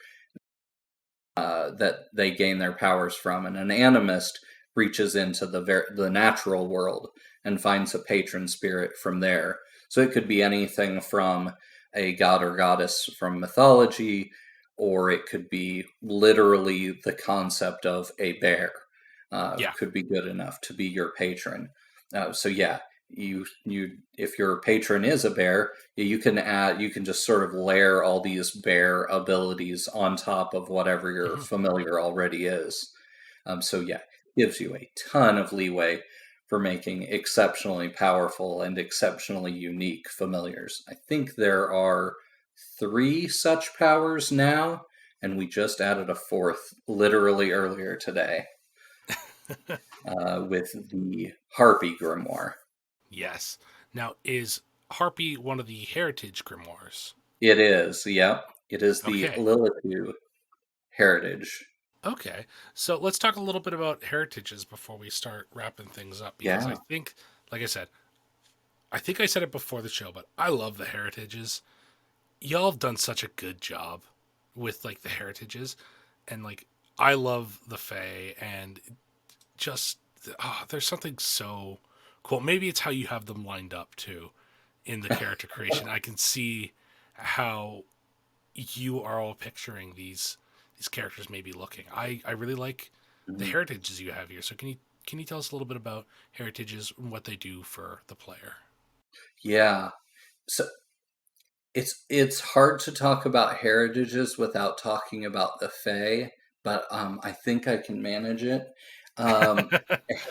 that they gain their powers from, and an animist reaches into the natural world and finds a patron spirit from there. So it could be anything from a god or goddess from mythology, or it could be literally the concept of a bear. Yeah, Could be good enough to be your patron. So yeah, if your patron is a bear, you can just sort of layer all these bear abilities on top of whatever your Mhm. familiar already is. So yeah, gives you a ton of leeway for making exceptionally powerful and exceptionally unique familiars. I think there are 3 such powers now, and we just added a 4th literally earlier today with the Harpy Grimoire. Yes. Now, is Harpy one of the heritage grimoires? It is, yep. It is the Okay. Lilitu heritage. Okay. So let's talk a little bit about heritages before we start wrapping things up, because I Yeah. think, like I said, I think I said it before the show, but I love the heritages. Y'all have done such a good job with like the heritages, and like I love the Fae, and just there's something so cool. Maybe it's how you have them lined up too in the character creation. I can see how you are all picturing these characters maybe looking. I really like the Mhm. heritages you have here. So can you tell us a little bit about heritages and what they do for the player? Yeah. So it's hard to talk about heritages without talking about the Fae, but I think I can manage it. Um,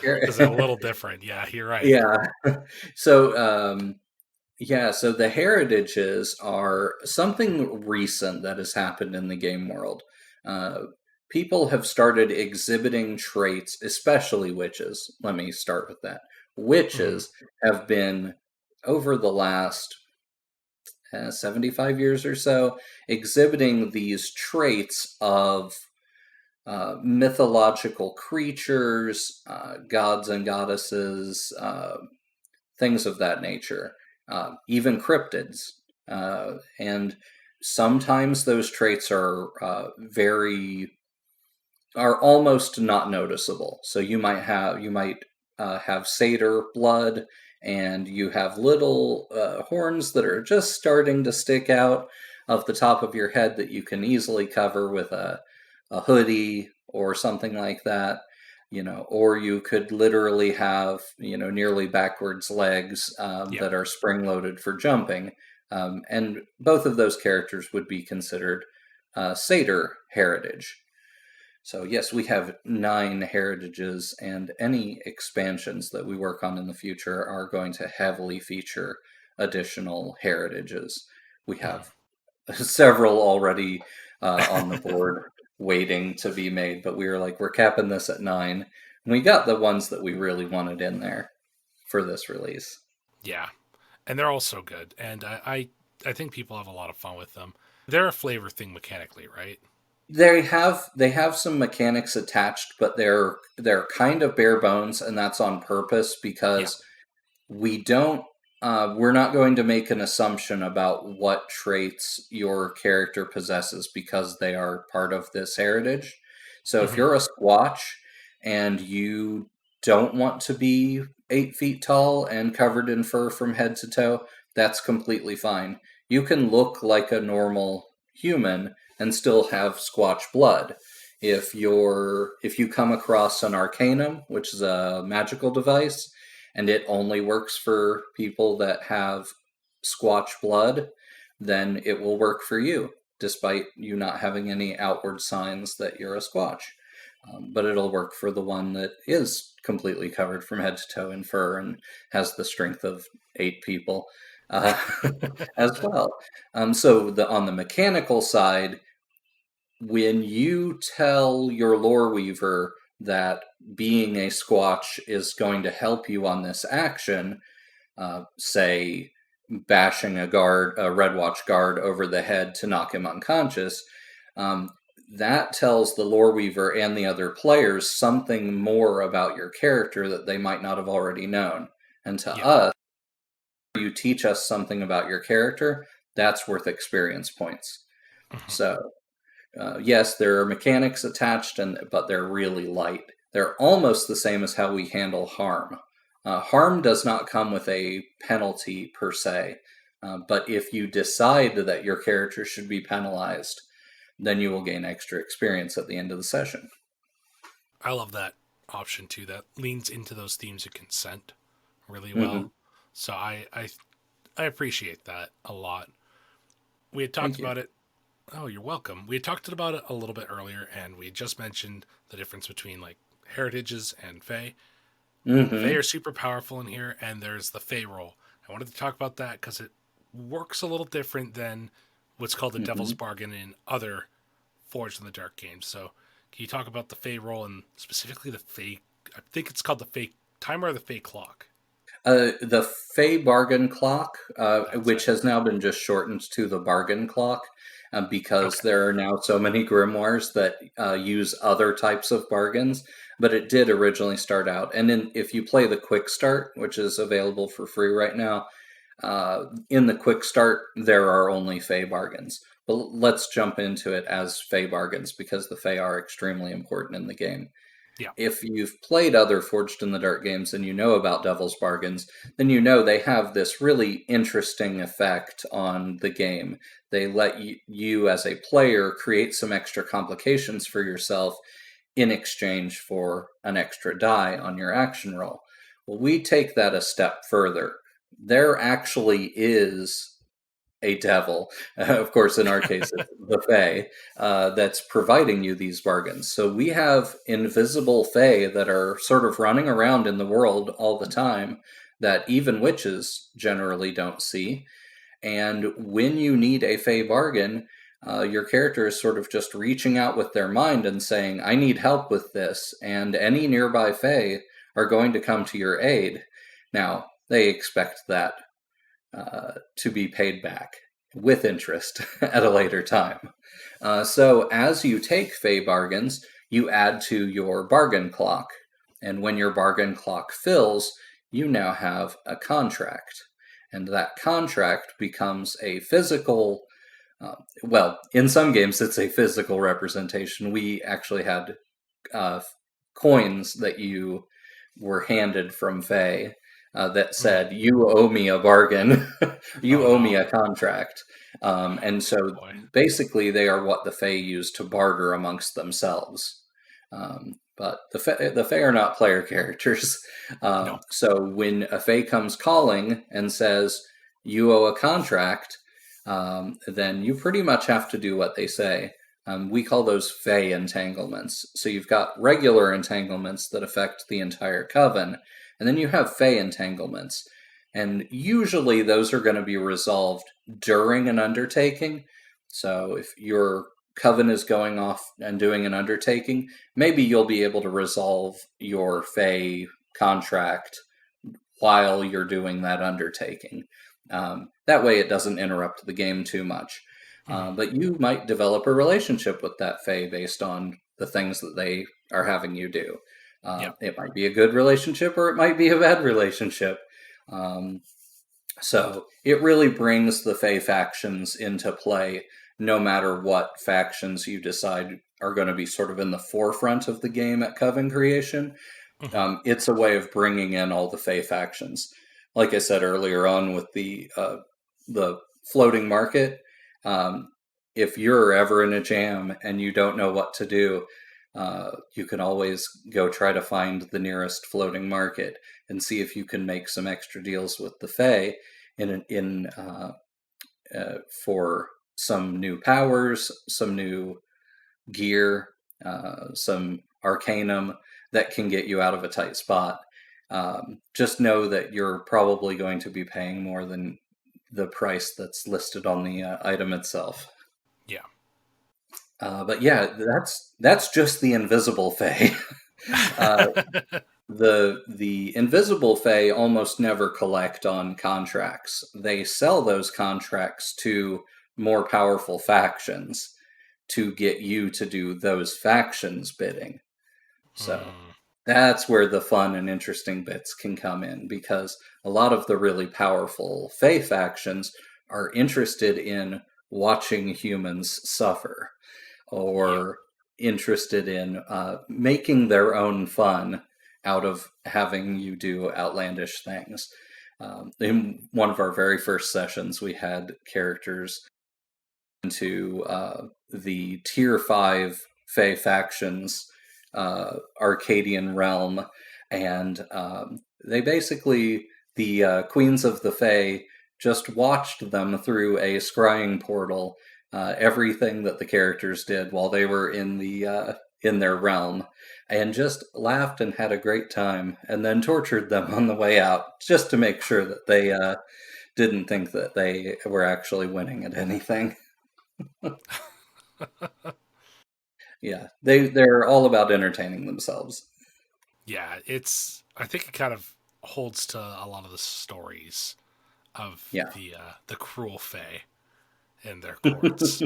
Because they're a little different. Yeah, you're right. yeah. So yeah, so the heritages are something recent that has happened in the game world. Uh, People have started exhibiting traits, especially witches. Let me start with that. Mm-hmm. Witches have been, over the last 75 years or so, exhibiting these traits of mythological creatures, gods and goddesses, things of that nature, even cryptids. And sometimes those traits are almost not noticeable. So you might have satyr blood, and you have little horns that are just starting to stick out of the top of your head that you can easily cover with a hoodie or something like that. Or you could literally have nearly backwards legs Yeah. that are spring loaded for jumping. And both of those characters would be considered satyr heritage. So, yes, we have 9 heritages, and any expansions that we work on in the future are going to heavily feature additional heritages. We have several already on the board waiting to be made, but we were like, we're capping this at 9. And we got the ones that we really wanted in there for this release. Yeah. And they're all so good. And I think people have a lot of fun with them. They're a flavor thing mechanically, right? They have some mechanics attached, but they're kind of bare bones, and that's on purpose Yeah. because we're not going to make an assumption about what traits your character possesses because they are part of this heritage. So if Hmm. you're a squatch and you don't want to be 8 feet tall and covered in fur from head to toe, that's completely fine. You can look like a normal human and still have squatch blood. If you come across an arcanum, which is a magical device, and it only works for people that have squatch blood, then it will work for you, despite you not having any outward signs that you're a squatch. But it'll work for the one that is completely covered from head to toe in fur and has the strength of 8 people uh, as well. On the mechanical side, when you tell your lore weaver that being a squatch is going to help you on this action, say bashing a red watch guard over the head to knock him unconscious, um, that tells the lore weaver and the other players something more about your character that they might not have already known. And to Yeah. us, you teach us something about your character, that's worth experience points. Hmm. So yes, there are mechanics attached, but they're really light. They're almost the same as how we handle harm. Harm does not come with a penalty per se, but if you decide that your character should be penalized, then you will gain extra experience at the end of the session. I love that option too. That leans into those themes of consent really Hmm. well. So I appreciate that a lot. We had talked Thank you. about it. Oh, you're welcome. We had talked about it a little bit earlier, and we just mentioned the difference between like heritages and Fae. Fae Hmm. are super powerful in here, and there's the Fae role. I wanted to talk about that because it works a little different than what's called the Devil's Hmm. Bargain in other Forged in the Dark games. So, can you talk about the Fae role and specifically the Fae? I think it's called the Fae Timer or the Fae Clock. The Fey bargain clock, That's which it. has now been just shortened to the bargain clock, because Okay. there are now so many grimoires that use other types of bargains. But it did originally start out, and if you play the quick start, which is available for free right now, in the quick start there are only Fey bargains. But let's jump into it as Fey bargains because the Fey are extremely important in the game. Yeah. If you've played other Forged in the Dark games and you know about Devil's Bargains, then you know they have this really interesting effect on the game. They let you as a player create some extra complications for yourself in exchange for an extra die on your action roll. Well, we take that a step further. There actually is a devil, of course, in our case, it's the Fae, that's providing you these bargains. So we have invisible Fae that are sort of running around in the world all the time that even witches generally don't see. And when you need a Fae bargain, your character is sort of just reaching out with their mind and saying, I need help with this. And any nearby Fae are going to come to your aid. Now, they expect that to be paid back with interest at a later time. So as you take Fey bargains, you add to your bargain clock. And when your bargain clock fills, you now have a contract. And that contract becomes a physical, well, in some games it's a physical representation. We actually had uh, coins that you were handed from Faye that Mm. said, "You owe me a bargain. You Oh owe me no. a contract." And Oh so boy. basically, they are what the Fae use to barter amongst themselves. But the Fae are not player characters. No. So when a Fae comes calling and says, "You owe a contract," then you pretty much have to do what they say. We call those Fey entanglements. So you've got regular entanglements that affect the entire coven, and then you have Fey entanglements. And usually those are going to be resolved during an undertaking. So if your coven is going off and doing an undertaking, maybe you'll be able to resolve your Fey contract while you're doing that undertaking. That way, it doesn't interrupt the game too much. Mhm. But you might develop a relationship with that Fae based on the things that they are having you do. Yep. It might be a good relationship or it might be a bad relationship. Um, so it really brings the Fae factions into play no matter what factions you decide are going to be sort of in the forefront of the game at Coven creation. Mhm. It's a way of bringing in all the Fey factions. Like I said earlier on with the floating market, um, if you're ever in a jam and you don't know what to do, you can always go try to find the nearest floating market and see if you can make some extra deals with the Fey in for some new powers, some new gear, some arcanum that can get you out of a tight spot. Just know that you're probably going to be paying more than the price that's listed on the item itself. Yeah. But yeah, that's just the invisible Fae. uh, the invisible Fae almost never collect on contracts. They sell those contracts to more powerful factions to get you to do those factions bidding. So Mm. that's where the fun and interesting bits can come in because a lot of the really powerful Fae factions are interested in watching humans suffer Yep. or interested in making their own fun out of having you do outlandish things. In one of our very first sessions, we had characters into the tier 5 Fey factions Arcadian realm, and they basically the Queens of the Fae just watched them through a scrying portal, everything that the characters did while they were in their realm, and just laughed and had a great time, and then tortured them on the way out just to make sure that they didn't think that they were actually winning at anything. Yeah, they're all about entertaining themselves. Yeah, I think it kind of holds to a lot of the stories of Yeah. the cruel fae in their courts.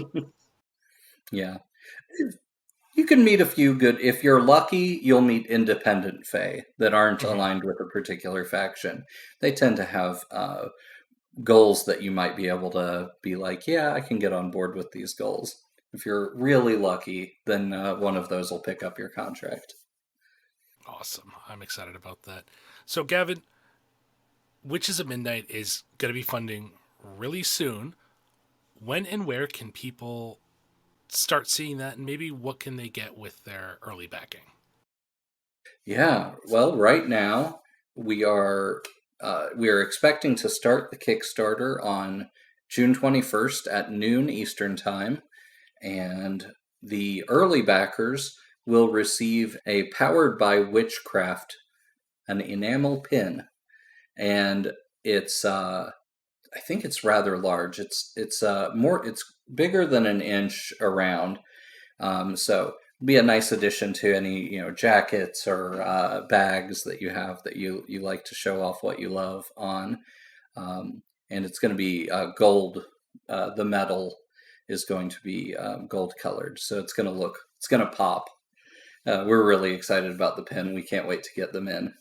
Yeah. You can meet a few good. If you're lucky, you'll meet independent fae that aren't Mhm. aligned with a particular faction. They tend to have goals that you might be able to be like, yeah, I can get on board with these goals. If you're really lucky, then one of those will pick up your contract. Awesome. I'm excited about that. So, Gavin, Witches of Midnight is going to be funding really soon. When and where can people start seeing that, and maybe what can they get with their early backing? Yeah, well, right now we are expecting to start the Kickstarter on June 21st at noon Eastern Time, and the early backers will receive a Powered by Witchcraft, an enamel pin, and it's I think it's rather large. It's bigger than an inch around, so be a nice addition to any jackets or bags that you have that you like to show off what you love on. And it's going to be gold. The metal is going to be gold colored, so it's going to pop. We're really excited about the pin. We can't wait to get them in.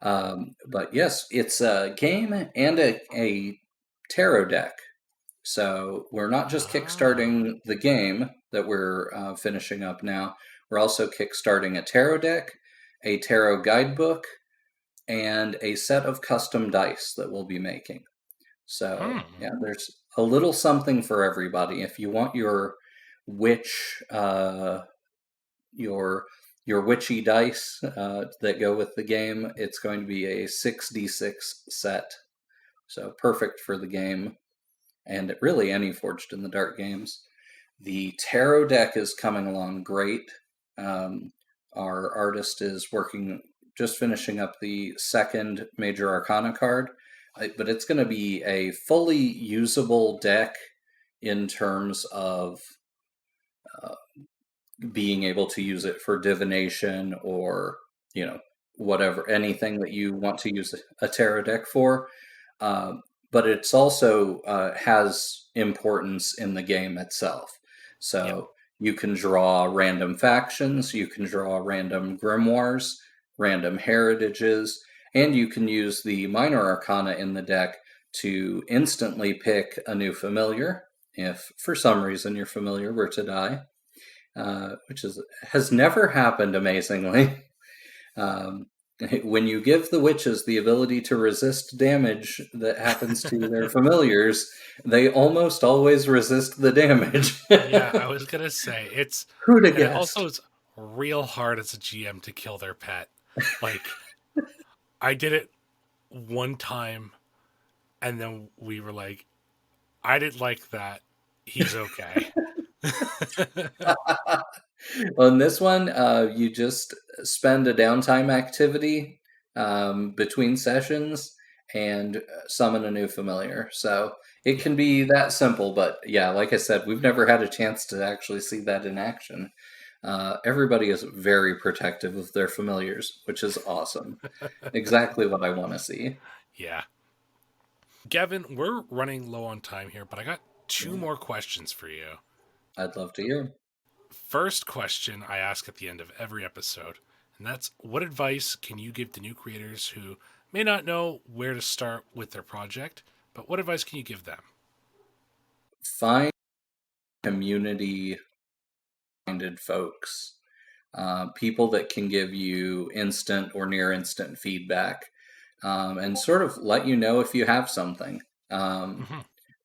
But yes, it's a game and a tarot deck. So we're not just Ah. kickstarting the game that we're finishing up now. We're also kickstarting a tarot deck, a tarot guidebook, and a set of custom dice that we'll be making. So Hmm. yeah, there's a little something for everybody. If you want your witch, your your witchy dice that go with the game, it's going to be a 6d6 set. So perfect for the game and really any Forged in the Dark games. The tarot deck is coming along great. Um, our artist is just finishing up the second Major Arcana card, but it's going to be a fully usable deck in terms of uh, being able to use it for divination or, you know, whatever, anything that you want to use a tarot deck for. Uh, but it's also has importance in the game itself. Yeah. So you can draw random factions, you can draw random grimoires, random heritages, and you can use the minor arcana in the deck to instantly pick a new familiar if for some reason your familiar were to die, which has never happened amazingly. Um, when you give the witches the ability to resist damage that happens to their familiars, they almost always resist the damage. Yeah, I was gonna say Who'd have and it also guessed? is real hard as a GM to kill their pet. Like I did it one time, and then we were like, I didn't like that. He's okay. On this one, you just spend a downtime activity between sessions and summon a new familiar. So it Yeah. can be that simple, but yeah, like I said, we've never had a chance to actually see that in action. Everybody is very protective of their familiars, which is awesome. Exactly what I want to see. Yeah. Gavin, we're running low on time here, but I got two Yeah, more questions for you. I'd love to hear. First question I ask at the end of every episode, and that's what advice can you give to new creators who may not know where to start with their project, but what advice can you give them? Find community minded folks, people that can give you instant or near instant feedback, and sort of let you know if you have something. Um, Hmm.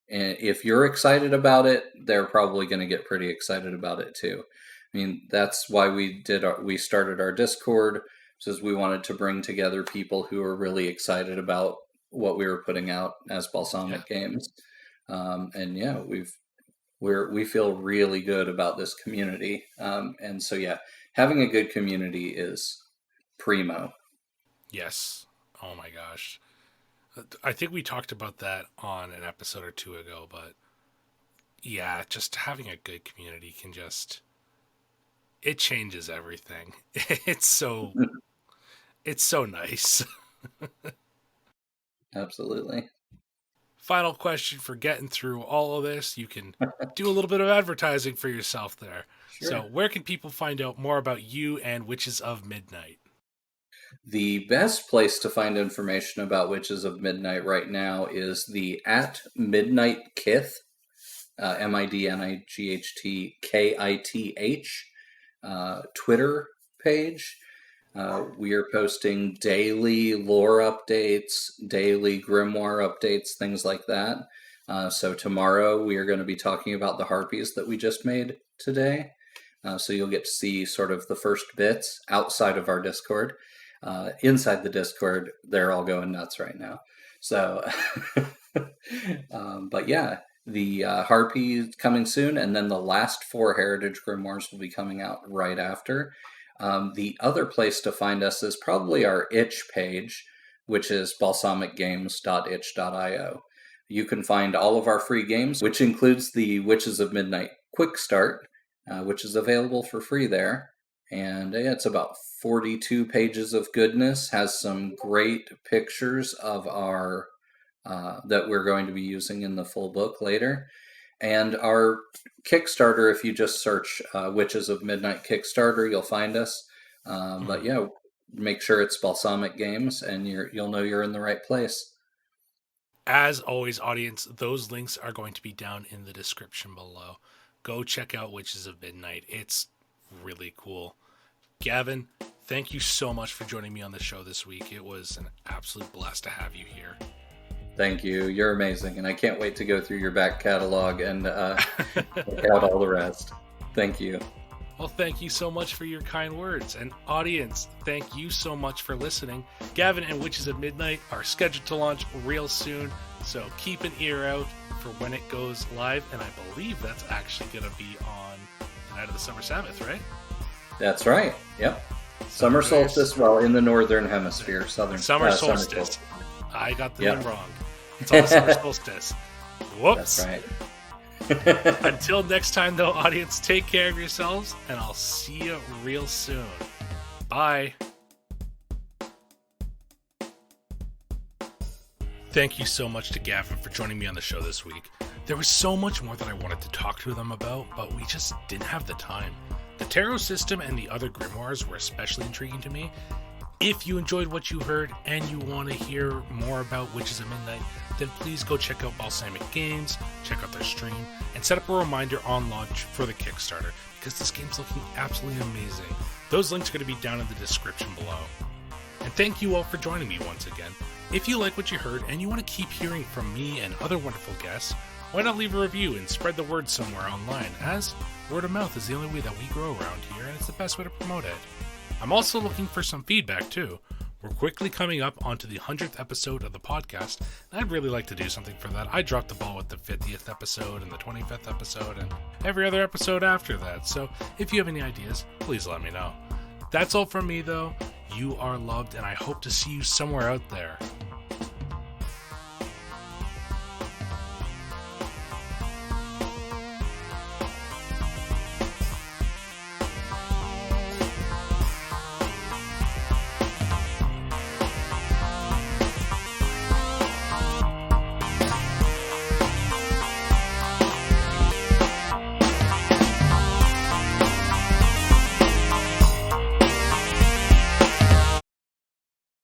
and if you're excited about it, they're probably going to get pretty excited about it too. I mean, that's why we started our Discord. because we wanted to bring together people who are really excited about what we were putting out as Balsamic Games. And yeah, we feel really good about this community. And so yeah, having a good community is primo. Yes. Oh my gosh. I think we talked about that on an episode or two ago, but yeah, just having a good community can just, it changes everything. It's so nice. Absolutely. Final question for getting through all of this. You can do a little bit of advertising for yourself there. Sure. So where can people find out more about you and Witches of Midnight? The best place to find information about Witches of Midnight right now is the @MidnightKith, MidnightKith Twitter page. We are posting daily lore updates, daily grimoire updates, things like that. So tomorrow we are going to be talking about the harpies that we just made today. So you'll get to see sort of the first bits outside of our Discord. Inside the Discord, they're all going nuts right now. So, but yeah, the Harpy coming soon, and then the last 4 Heritage Grimoires will be coming out right after. The other place to find us is probably our itch page, which is balsamicgames.itch.io. You can find all of our free games, which includes the Witches of Midnight Quick Start, which is available for free there. And it's about 42 pages of goodness, has some great pictures of our that we're going to be using in the full book later. And our Kickstarter, if you just search Witches of Midnight Kickstarter, you'll find us. But yeah, make sure it's Balsamic Games, and you'll know you're in the right place. As always, audience, those links are going to be down in the description below. Go check out Witches of Midnight. It's really cool. Gavin, thank you so much for joining me on the show this week. It was an absolute blast to have you here. Thank you. You're amazing, and I can't wait to go through your back catalog and check out all the rest. Thank you. Well, thank you so much for your kind words. And audience, thank you so much for listening. Gavin and Witches of Midnight are scheduled to launch real soon, so keep an ear out for when it goes live. And I believe that's actually going to be on the night of the Summer Sabbath, right? That's right. Yep. Summer solstice, well, in the northern hemisphere, southern. Summer solstice. I got the name wrong. It's all summer solstice. Whoops. That's right. Until next time, though, audience, take care of yourselves, and I'll see you real soon. Bye. Thank you so much to Gavin for joining me on the show this week. There was so much more that I wanted to talk to them about, but we just didn't have the time. The tarot system and the other grimoires were especially intriguing to me. If you enjoyed what you heard and you want to hear more about Witches of Midnight, then please go check out Balsamic Games, check out their stream, and set up a reminder on launch for the Kickstarter, because this game's looking absolutely amazing. Those links are going to be down in the description below. And thank you all for joining me once again. If you like what you heard and you want to keep hearing from me and other wonderful guests, why not leave a review and spread the word somewhere online, as word of mouth is the only way that we grow around here, and it's the best way to promote it. I'm also looking for some feedback too. We're quickly coming up onto the 100th episode of the podcast, and I'd really like to do something for that. I dropped the ball with the 50th episode and the 25th episode and every other episode after that, so if you have any ideas, please let me know. That's all from me though. You are loved, and I hope to see you somewhere out there.